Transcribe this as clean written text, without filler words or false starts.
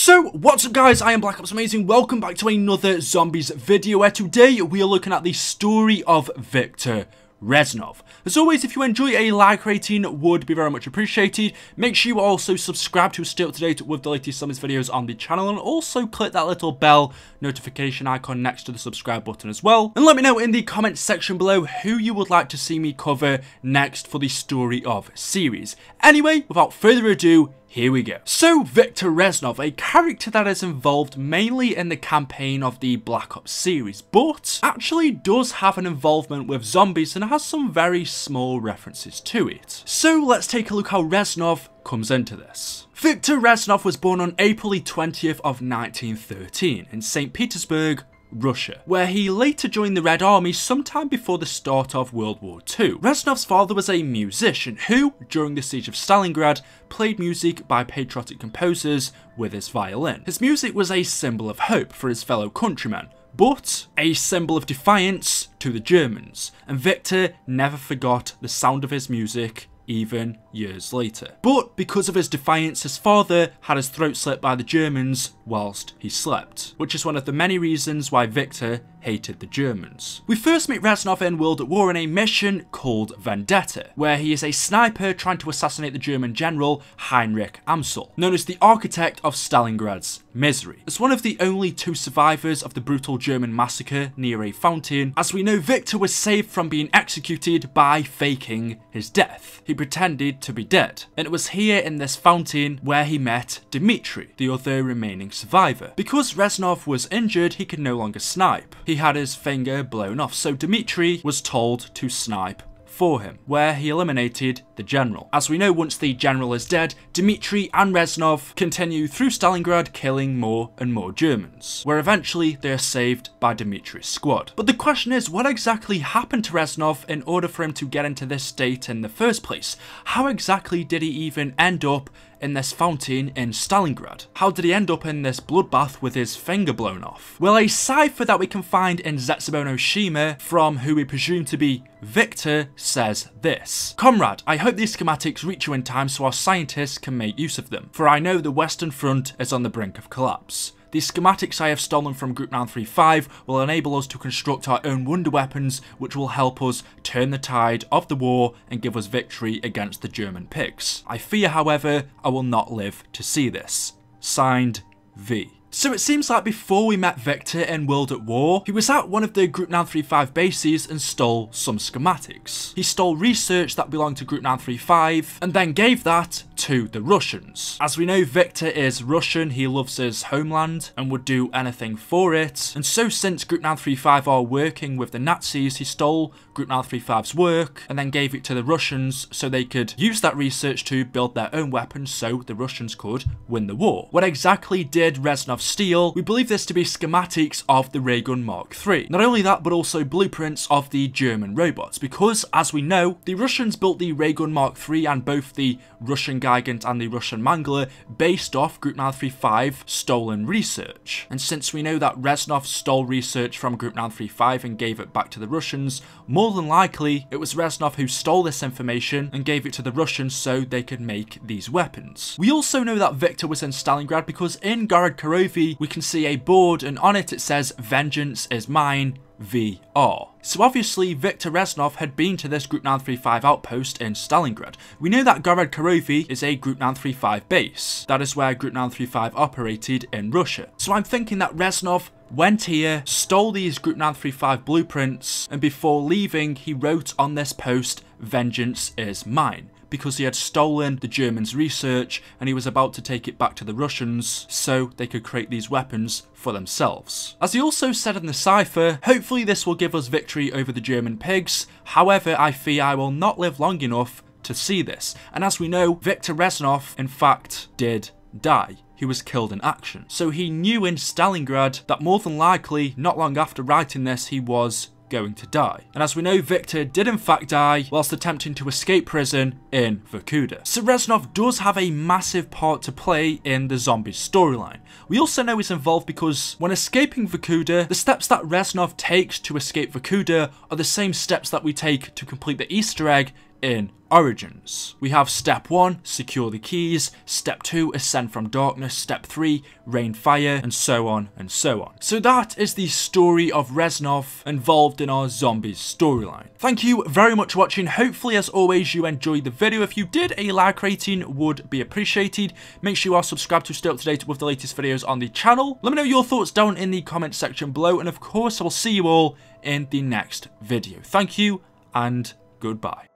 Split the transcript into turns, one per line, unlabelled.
So, what's up guys, I am BlackOpsAmazing, welcome back to another zombies video where today we are looking at the story of VIKTOR REZNOV. As always, if you enjoy, a like rating would be very much appreciated. Make sure you also subscribe to stay up to date with the latest zombies videos on the channel, and also click that little bell notification icon next to the subscribe button as well. And let me know in the comments section below who you would like to see me cover next for the story of series. Anyway, without further ado, here we go. So, VIKTOR REZNOV, a character that is involved mainly in the campaign of the Black Ops series, but actually does have an involvement with zombies and has some very small references to it. So, let's take a look how Reznov comes into this. VIKTOR REZNOV was born on April 20th of 1913 in St. Petersburg, Russia, where he later joined the Red Army sometime before the start of World War II. Reznov's father was a musician who, during the siege of Stalingrad, played music by patriotic composers with his violin. His music was a symbol of hope for his fellow countrymen, but a symbol of defiance to the Germans, and VIKTOR never forgot the sound of his music even years later. But because of his defiance, his father had his throat slit by the Germans whilst he slept, which is one of the many reasons why VIKTOR hated the Germans. We first meet Reznov in World at War in a mission called Vendetta, where he is a sniper trying to assassinate the German general Heinrich Amsel, known as the architect of Stalingrad's misery. As one of the only two survivors of the brutal German massacre near a fountain, as we know, VIKTOR was saved from being executed by faking his death. He pretended to be dead, and it was here in this fountain where he met Dmitry, the other remaining survivor. Because Reznov was injured, he could no longer snipe. He had his finger blown off, so Dmitry was told to snipe for him, where he eliminated the general. As we know, once the general is dead, Dmitry and Reznov continue through Stalingrad, killing more and more Germans, where eventually they are saved by Dmitry's squad. But the question is, what exactly happened to Reznov in order for him to get into this state in the first place? How exactly did he even end up in this fountain in Stalingrad? How did he end up in this bloodbath with his finger blown off? Well, a cipher that we can find in Zetsubo-no-shima from who we presume to be VIKTOR says this: "Comrade, I hope these schematics reach you in time so our scientists can make use of them, for I know the Western Front is on the brink of collapse. These schematics I have stolen from Group 935 will enable us to construct our own wonder weapons, which will help us turn the tide of the war and give us victory against the German pigs. I fear, however, I will not live to see this. Signed, V." So it seems like before we met VIKTOR in World at War, he was at one of the Group 935 bases and stole some schematics. He stole research that belonged to Group 935 and then gave that to the Russians. As we know, VIKTOR is Russian, he loves his homeland and would do anything for it. And so since Group 935 are working with the Nazis, he stole Group 935's work and then gave it to the Russians so they could use that research to build their own weapons so the Russians could win the war. What exactly did Reznov steal? We believe this to be schematics of the ray gun Mark III. Not only that, but also blueprints of the German robots, because as we know, the Russians built the ray gun Mark III and both the Russian Gigant and the Russian Mangler based off Group 935 stolen research. And since we know that Reznov stole research from Group 935 and gave it back to the Russians, more than likely it was Reznov who stole this information and gave it to the Russians so they could make these weapons. We also know that VIKTOR was in Stalingrad because in Gorod-Korovy we can see a board and on it says "Vengeance is mine, VR." So obviously VIKTOR REZNOV had been to this Group 935 outpost in Stalingrad. We know that Gorod-Korovy is a Group 935 base. That is where Group 935 operated in Russia. So I'm thinking that Reznov went here, stole these Group 935 blueprints, and before leaving he wrote on this post, "Vengeance is mine," because he had stolen the Germans' research and he was about to take it back to the Russians so they could create these weapons for themselves. As he also said in the cipher, hopefully this will give us victory over the German pigs, however I fear I will not live long enough to see this. And as we know, VIKTOR REZNOV in fact did die. He was killed in action. So he knew in Stalingrad that more than likely, not long after writing this, he was going to die. And as we know, VIKTOR did in fact die whilst attempting to escape prison in Vorkuta. So Reznov does have a massive part to play in the zombies storyline. We also know he's involved because when escaping Vorkuta, the steps that Reznov takes to escape Vorkuta are the same steps that we take to complete the Easter egg in Origins. We have step 1, secure the keys, step 2, ascend from darkness, step 3, rain fire, and so on and so on. So that is the story of Reznov involved in our zombies storyline. Thank you very much for watching. Hopefully, as always, you enjoyed the video. If you did, a like rating would be appreciated. Make sure you are subscribed to stay up to date with the latest videos on the channel. Let me know your thoughts down in the comment section below, and of course, I will see you all in the next video. Thank you, and goodbye.